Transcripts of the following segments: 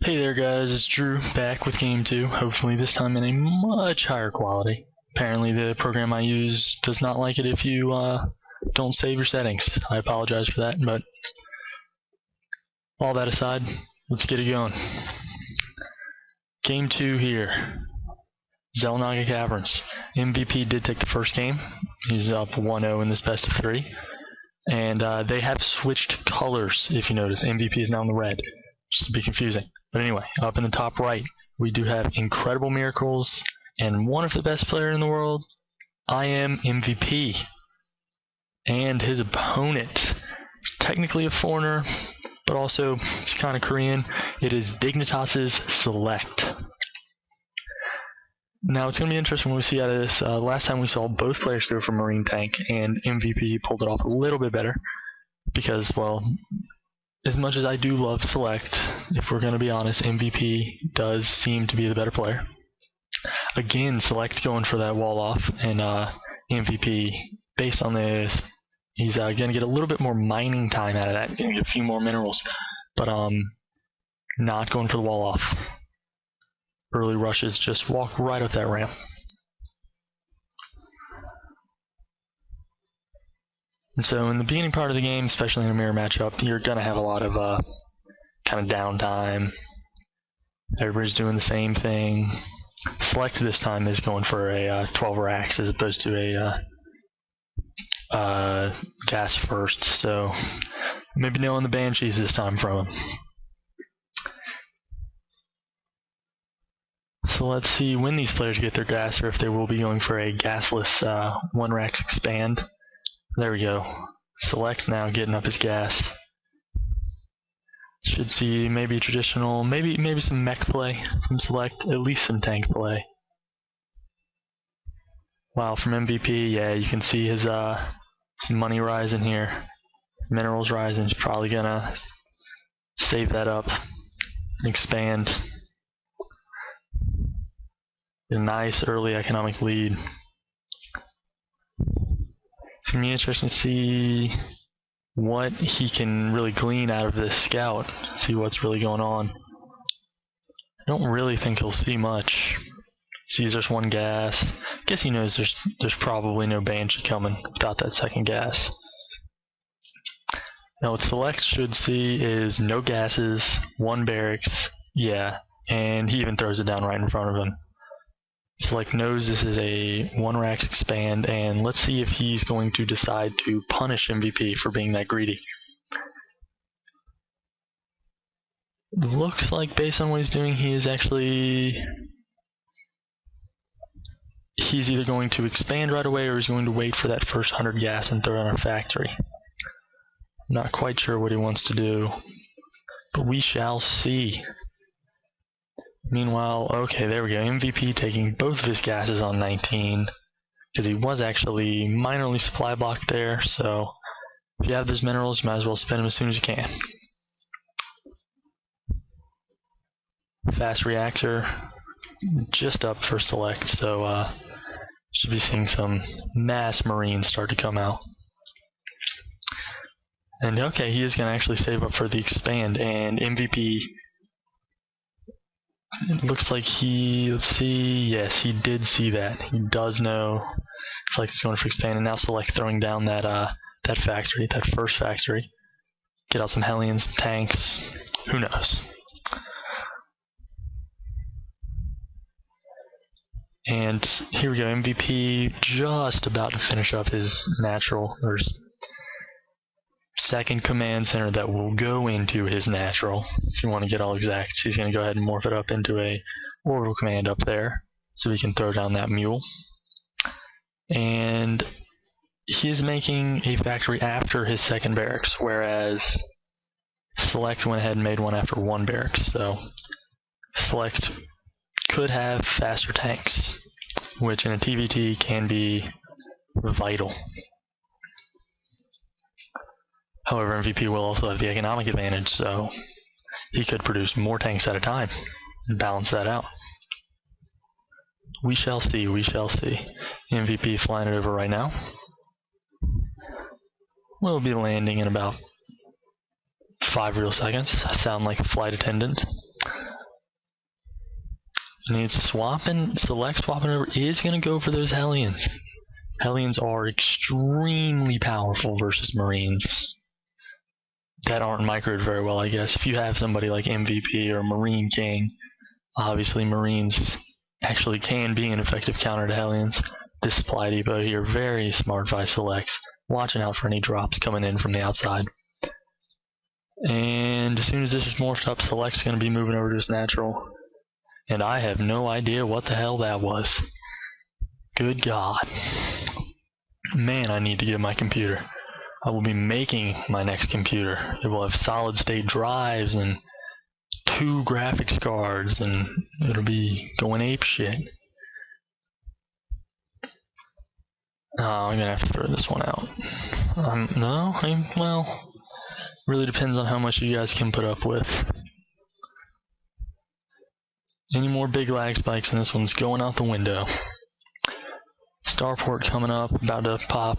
Hey there guys, it's Drew back with Game 2, hopefully this time in a much higher quality. Apparently the program I use does not like it if you don't save your settings. I apologize for that, but all that aside, let's get it going. Game 2 here. Zelnaga Caverns. MVP did take the first game. He's up 1-0 in this best of 3. And they have switched colors, if you notice. MVP is now in the red, just to be confusing. But anyway, up in the top right, we do have Incredible Miracles and one of the best players in the world, IMMvp. And his opponent, technically a foreigner, but also he's kind of Korean. It is dSeleCTvs. Now it's going to be interesting when we see out of this. Last time we saw both players go for Marine Tank, and MVP pulled it off a little bit better. Because, well, as much as I do love Select, if we're going to be honest, MVP does seem to be the better player. Again, Select going for that wall off, and MVP, based on this, he's going to get a little bit more mining time out of that, going to get a few more minerals, but not going for the wall off. Early rushes, just walk right up that ramp. And so in the beginning part of the game, especially in a mirror matchup, you're going to have a lot of kind of downtime. Everybody's doing the same thing. Select this time is going for a 12 racks as opposed to a gas first, so maybe knowing the Banshees this time from him. So let's see when these players get their gas, or if they will be going for a gasless 1 racks expand. There we go. Select now getting up his gas. Should see maybe traditional, maybe some mech play from Select, at least some tank play. Wow, from MVP, yeah, you can see his some money rising here. Minerals rising. He's probably gonna save that up and expand. A nice early economic lead. It's going to be interesting to see what he can really glean out of this scout, see what's really going on. I don't really think he'll see much. Sees there's 1 gas. I guess he knows there's probably no Banshee coming without that second gas. Now what Select should see is no gases, 1 barracks, yeah, and he even throws it down right in front of him. Select knows this is a 1 racks expand, and let's see if he's going to decide to punish MVP for being that greedy. Looks like based on what he's doing, he's either going to expand right away or he's going to wait for that first 100 gas and throw in a factory. I'm not quite sure what he wants to do, but we shall see. Meanwhile, okay, there we go. MVP taking both of his gases on 19, because he was actually minorly supply blocked there, so if you have those minerals, you might as well spend them as soon as you can. Fast reactor, just up for Select, so should be seeing some mass Marines start to come out. And okay, he is going to actually save up for the expand, and MVP, it looks like let's see, yes, he did see that. He does know Select is going for expand, and now Select throwing down that factory, that first factory. Get out some Hellions, some tanks, who knows. And here we go, MVP just about to finish up his natural, or second command center that will go into his natural. If you want to get all exact, he's going to go ahead and morph it up into a orbital command up there, so he can throw down that mule. And he is making a factory after his second barracks, whereas Select went ahead and made one after 1 barracks. So Select could have faster tanks, which in a TVT can be vital. However, MVP will also have the economic advantage, so he could produce more tanks at a time and balance that out. We shall see, we shall see. MVP flying it over right now. We'll be landing in about 5 real seconds. I sound like a flight attendant. And it's swapping, Select swapping over is going to go for those Hellions. Hellions are extremely powerful versus Marines that aren't microed very well, I guess. If you have somebody like MVP or Marine King, obviously Marines actually can be an effective counter to Hellions. This supply depot here, very smart by Selects, watching out for any drops coming in from the outside. And as soon as this is morphed up, Select's going to be moving over to his natural. And I have no idea what the hell that was. Good God. Man, I need to get my computer. I will be making my next computer. It will have solid state drives and 2 graphics cards, and it'll be going ape shit. Oh, I'm gonna have to throw this one out. Well, really depends on how much you guys can put up with. Any more big lag spikes, and this one's going out the window. Starport coming up, about to pop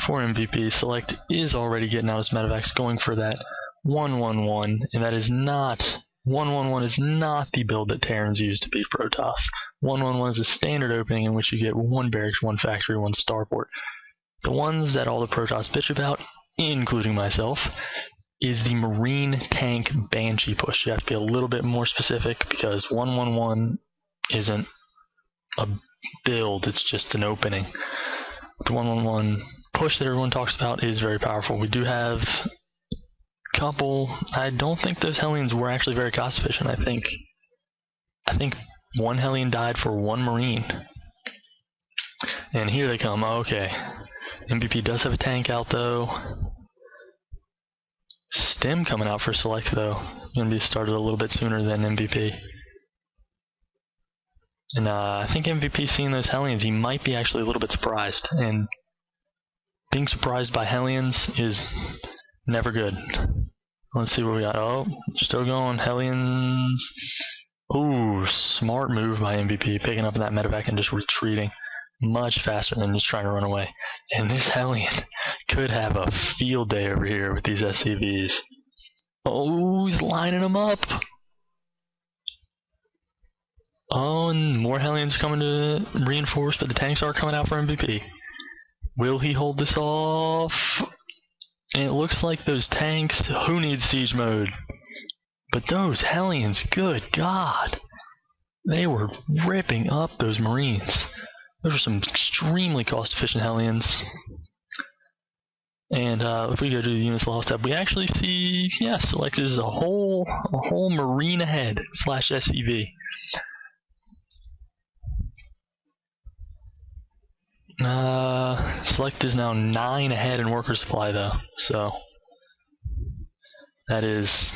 for MVP. Select is already getting out his medevacs, going for that 1-1-1, and that is not 1-1-1 is not the build that Terrans use to beat Protoss. 1-1-1 is a standard opening in which you get 1 barracks, 1 factory, 1 starport. The ones that all the Protoss bitch about, including myself, is the Marine Tank Banshee push. You have to be a little bit more specific because 1-1-1 isn't a build, it's just an opening. The 1-1-1 push that everyone talks about is very powerful. We do have a couple. I don't think those Hellions were actually very cost efficient. I think 1 Hellion died for 1 Marine. And here they come. Okay. MVP does have a tank out though. Stem coming out for Select though. Gonna be started a little bit sooner than MVP. And I think MVP seeing those Hellions, he might be actually a little bit surprised. And being surprised by Hellions is never good. Let's see what we got. Oh, still going. Hellions. Ooh, smart move by MVP, picking up that medevac and just retreating much faster than just trying to run away. And this Hellion could have a field day over here with these SCVs. Oh, he's lining them up. Oh, and more Hellions are coming to reinforce, but the tanks are coming out for MVP. Will he hold this off? And it looks like those tanks, who needs siege mode? But those Hellions, good God. They were ripping up those Marines. Those are some extremely cost-efficient Hellions. And if we go to the units lost tab, we actually see, yeah, Select is a whole Marine ahead / SCV. Select is now 9 ahead in worker supply though, so that is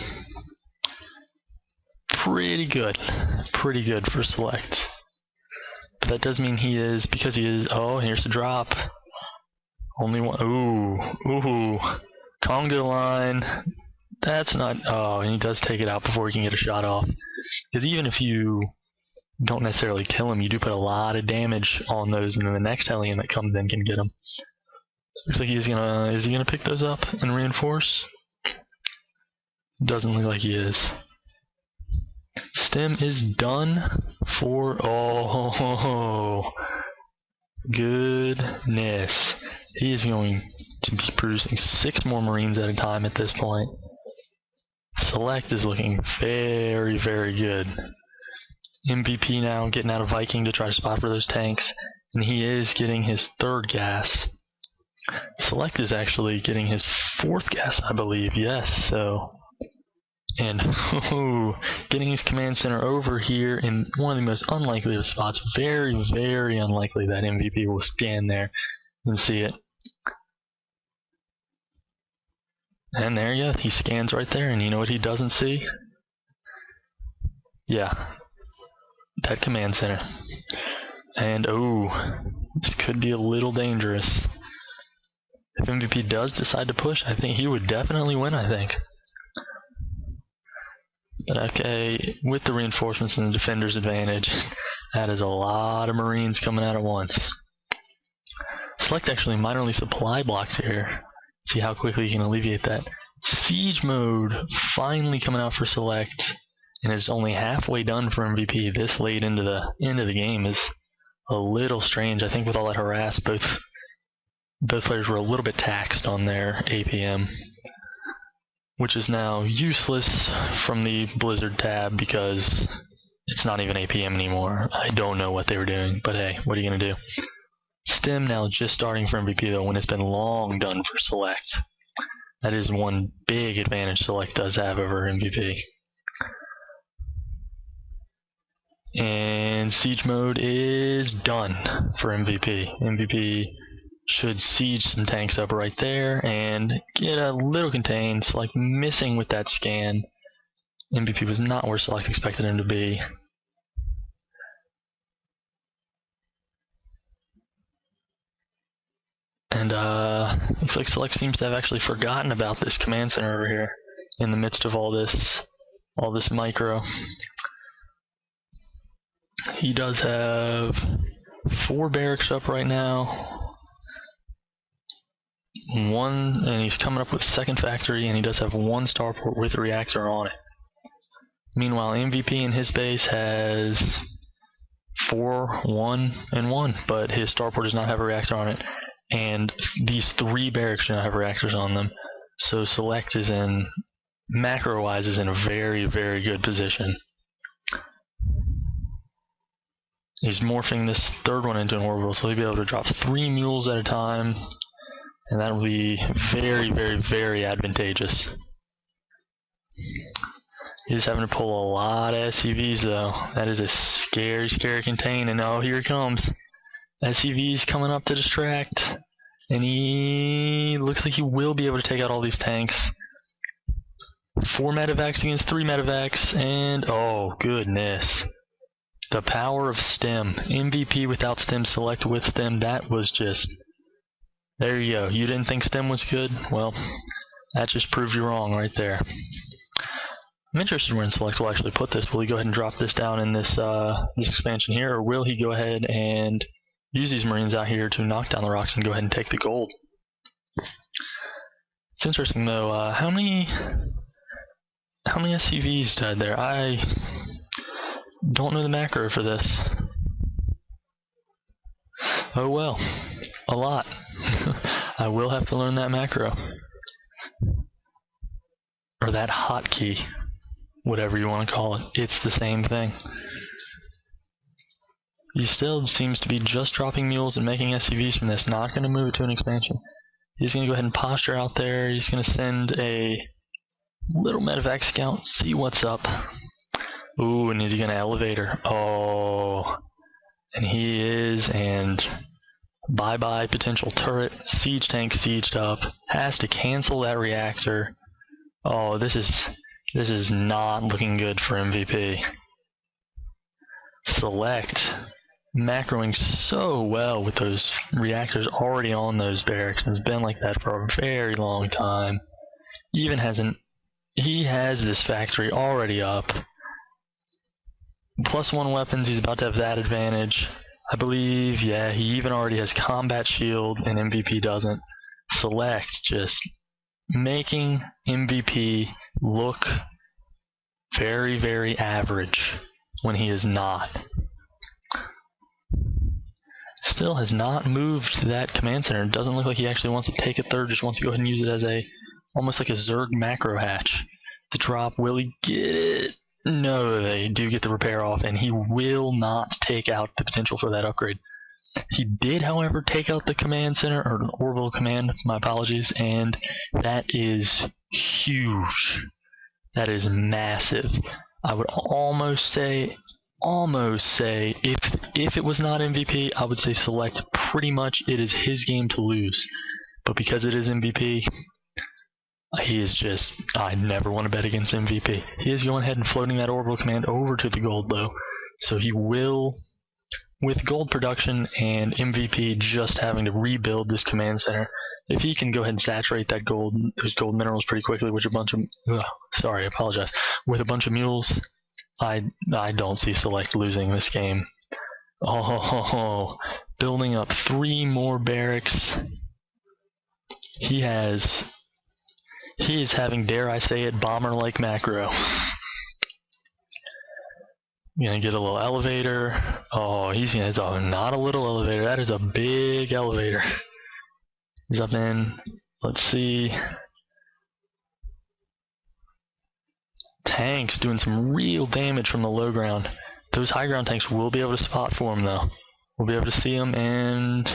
pretty good for Select. But that does mean he is, because he is, oh, here's the drop. Only one, ooh, conga line, that's not, oh, and he does take it out before he can get a shot off. Because even if you don't necessarily kill him, you do put a lot of damage on those, and then the next Hellion that comes in can get him. Looks like is he gonna pick those up and reinforce? Doesn't look like he is. Stem is done for, oh, goodness. He is going to be producing 6 more Marines at a time at this point. Select is looking very, very good. MVP now getting out of Viking to try to spot for those tanks, and he is getting his 3rd gas. Select is actually getting his 4th gas, I believe, yes, so. And getting his command center over here in one of the most unlikely of spots. Very, very unlikely that MVP will stand there and see it. And there you go, he scans right there, and you know what he doesn't see? Yeah, that command center. And this could be a little dangerous. If MVP does decide to push, I think he would definitely win, I think. But okay, with the reinforcements and the defender's advantage, that is a lot of Marines coming out at once. Select actually minorly supply blocks here. See how quickly you can alleviate that. Siege mode finally coming out for Select. and is only halfway done for MVP this late into the game is a little strange. I think with all that harass, both players were a little bit taxed on their APM, which is now useless from the Blizzard tab because it's not even APM anymore. I don't know what they were doing, but hey, what are you going to do? Stem now just starting for MVP though, when it's been long done for Select. That is one big advantage Select does have over MVP. And Siege mode is done for MVP. MVP should siege some tanks up right there and get a little contained. Select missing with that scan. MVP was not where Select expected him to be. And looks like Select seems to have actually forgotten about this command center over here in the midst of all this micro. He does have 4 barracks up right now. And he's coming up with second factory, and he does have 1 starport with a reactor on it. Meanwhile, MVP in his base has 4, 1, and 1, but his starport does not have a reactor on it. And these 3 barracks do not have reactors on them. So Select is macro-wise, is in a very, very good position. He's morphing this 3rd one into an orbital, so he'll be able to drop 3 mules at a time, and that will be very, very, very advantageous. He's having to pull a lot of SCVs though. That is a scary, scary contain, and oh, here he comes. SCV's coming up to distract, and he looks like he will be able to take out all these tanks. 4 medevacs against 3 medevacs, and oh goodness. The power of Stem. MVP without Stem, Select with Stem. That was just... There you go. You didn't think Stem was good? Well, that just proved you wrong right there. I'm interested where Select will actually put this. Will he go ahead and drop this down in this expansion here, or will he go ahead and use these Marines out here to knock down the rocks and go ahead and take the gold? It's interesting though. How many SCVs died there? I don't know the macro for this. Oh well, a lot. I will have to learn that macro. Or that hotkey, whatever you want to call it. It's the same thing. He still seems to be just dropping mules and making SCVs from this, not going to move it to an expansion. He's going to go ahead and posture out there. He's going to send a little medevac scout, see what's up. Ooh, and is he going to elevator? Oh, and he is, and bye-bye potential turret. Siege tank sieged up. Has to cancel that reactor. Oh, this is not looking good for MVP. Select macroing so well with those reactors already on those barracks, and it's been like that for a very long time. He has this factory already up. +1 weapons, he's about to have that advantage. I believe, yeah, he even already has combat shield and MVP doesn't. Select just making MVP look very, very average when he is not. Still has not moved that command center. It doesn't look like he actually wants to take a third, just wants to go ahead and use it as almost like a Zerg macro hatch. The drop, will he get it? No, they do get the repair off, and he will not take out the potential for that upgrade. He did, however, take out the command center, or orbital command, my apologies, and that is huge. That is massive. I would almost say, if it was not MVP, I would say Select pretty much it is his game to lose. But because it is MVP, he is just, I never want to bet against MVP. He is going ahead and floating that orbital command over to the gold though. So he will, with gold production and MVP just having to rebuild this command center, if he can go ahead and saturate that those gold minerals pretty quickly with a bunch of, with a bunch of mules, I don't see Select losing this game. Oh, building up 3 more barracks. He is having, dare I say it, bomber-like macro. Gonna get a little elevator. Oh, he's gonna, oh, not a little elevator. That is a big elevator. He's up in, let's see. Tanks doing some real damage from the low ground. Those high ground tanks will be able to spot for him though. We'll be able to see him, and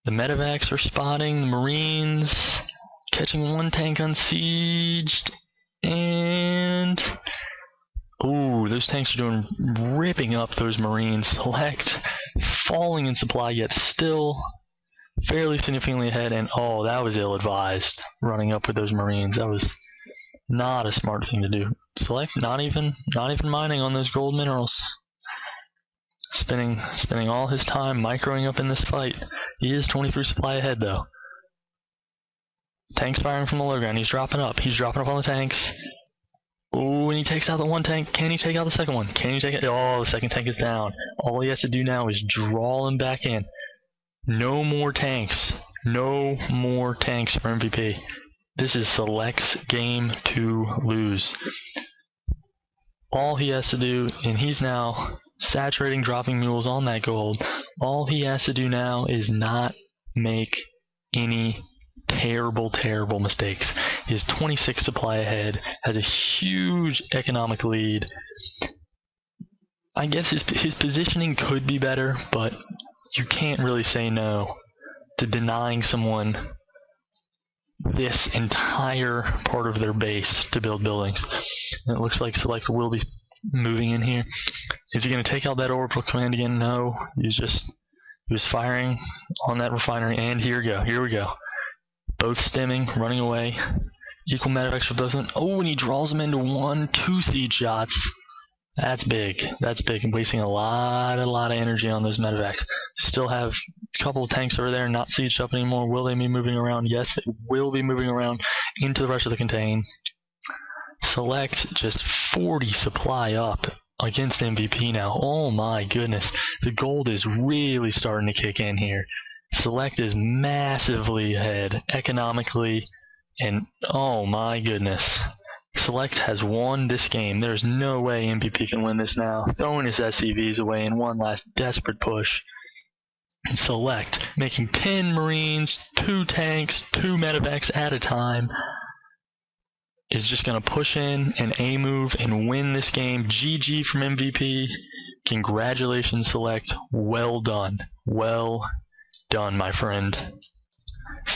the medevacs are spotting the Marines, catching one tank unsieged, and ooh, those tanks are doing ripping up those Marines. Select falling in supply, yet still fairly significantly ahead, and oh, that was ill-advised, running up with those Marines. That was not a smart thing to do. Select not even mining on those gold minerals. Spending all his time microing up in this fight. He is 23 supply ahead though. Tanks firing from the low ground. He's dropping up. He's dropping up on the tanks. Ooh, and he takes out the one tank. Can he take out the second one? Can he take it? Oh, the second tank is down. All he has to do now is draw him back in. No more tanks. No more tanks for MVP. This is Select's game to lose. All he has to do, and he's now saturating dropping mules on that gold. All he has to do now is not make any terrible mistakes. He's 26 supply ahead, has a huge economic lead. I guess his positioning could be better, but you can't really say no to denying someone this entire part of their base to build buildings. And it looks like Select will be moving in here. Is he going to take out that orbital command again? No. He was firing on that refinery, and here we go. Both stemming, running away. Equal medevacs for both of them. Oh, and he draws them into 1-2 siege shots. That's big. That's big. I'm wasting a lot of energy on those medevacs. Still have a couple of tanks over there, not sieged up anymore. Will they be moving around? Yes, they will be moving around into the rest of the contain. Select just 40 supply up against MVP now. Oh my goodness. The gold is really starting to kick in here. Select is massively ahead economically, and oh my goodness. Select has won this game. There's no way MVP can win this now. Throwing his SCVs away in one last desperate push. Select making 10 Marines, 2 tanks, 2 medevacs at a time. Is just going to push in and A move and win this game. GG from MVP. Congratulations, Select. Well done. Well done, my friend.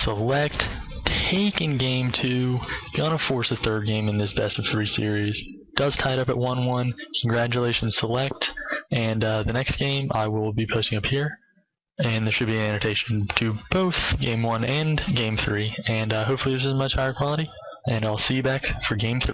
Select taking game 2. Gonna force a third game in this best of 3 series. Does tie it up at 1-1. Congratulations, Select. And the next game I will be posting up here. And there should be an annotation to both game 1 and game 3. And hopefully this is much higher quality. And I'll see you back for game 3.